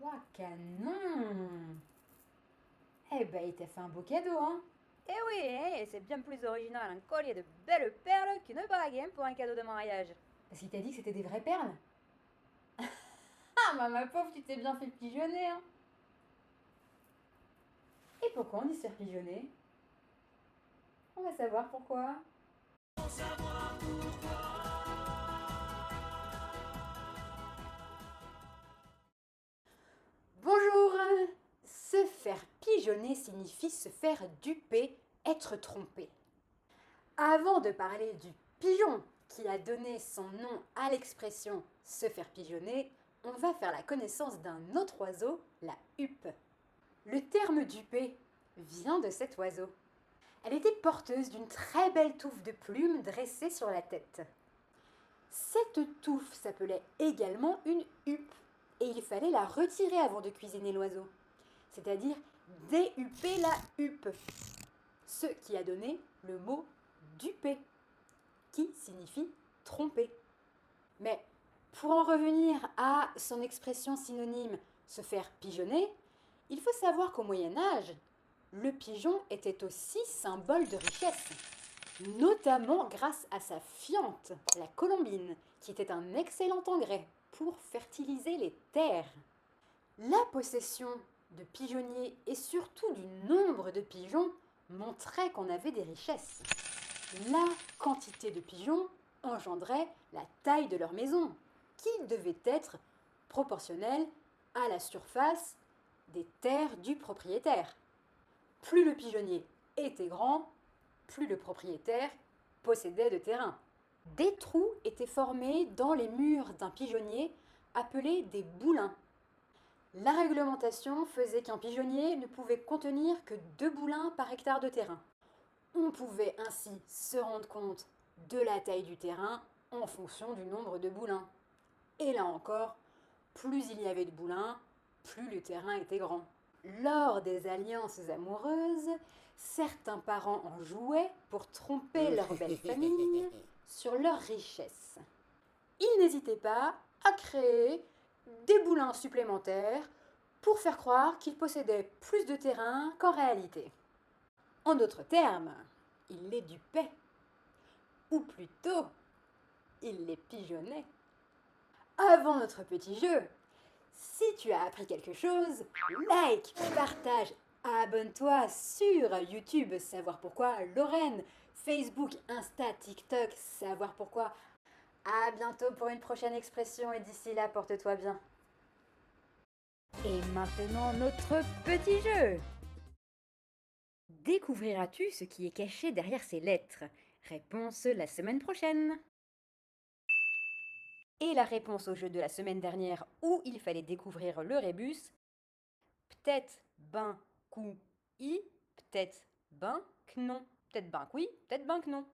Ouah, canon! Eh ben, il t'a fait un beau cadeau, hein? Eh oui, hein, c'est bien plus original un collier de belles perles qu'une bague hein, pour un cadeau de mariage. Parce qu'il t'a dit que c'était des vraies perles? Ah, bah, ma pauvre, tu t'es bien fait pigeonner, hein? Et pourquoi on dit se faire pigeonner? On va savoir pourquoi. Bonjour! Se faire pigeonner signifie se faire duper, être trompé. Avant de parler du pigeon qui a donné son nom à l'expression se faire pigeonner, on va faire la connaissance d'un autre oiseau, la huppe. Le terme duper vient de cet oiseau. Elle était porteuse d'une très belle touffe de plumes dressée sur la tête. Cette touffe s'appelait également une huppe et il fallait la retirer avant de cuisiner l'oiseau, c'est-à-dire déhupper la huppe, ce qui a donné le mot duper, qui signifie tromper. Mais pour en revenir à son expression synonyme se faire pigeonner, il faut savoir qu'au Moyen Âge, le pigeon était aussi symbole de richesse, notamment grâce à sa fiente, la colombine, qui était un excellent engrais pour fertiliser les terres. La possession de pigeonniers et surtout du nombre de pigeons montrait qu'on avait des richesses. La quantité de pigeons engendrait la taille de leur maison, qui devait être proportionnelle à la surface des terres du propriétaire. Plus le pigeonnier était grand, plus le propriétaire possédait de terrain. Des trous étaient formés dans les murs d'un pigeonnier appelés des boulins. La réglementation faisait qu'un pigeonnier ne pouvait contenir que 2 boulins par hectare de terrain. On pouvait ainsi se rendre compte de la taille du terrain en fonction du nombre de boulins. Et là encore, plus il y avait de boulins, plus le terrain était grand. Lors des alliances amoureuses, certains parents en jouaient pour tromper leur belle famille sur leur richesse. Ils n'hésitaient pas à créer des boulins supplémentaires pour faire croire qu'ils possédaient plus de terrain qu'en réalité. En d'autres termes, ils les dupaient. Ou plutôt, ils les pigeonnaient. Avant notre petit jeu, si tu as appris quelque chose, like, partage, abonne-toi sur YouTube, savoir pourquoi, Lorraine, Facebook, Insta, TikTok, savoir pourquoi. À bientôt pour une prochaine expression et d'ici là, porte-toi bien. Et maintenant notre petit jeu. Découvriras-tu ce qui est caché derrière ces lettres? Réponse la semaine prochaine. Et la réponse au jeu de la semaine dernière où il fallait découvrir le rébus, peut-être ben cou i, peut-être ben que non. Peut-être ben que oui, peut-être ben que non.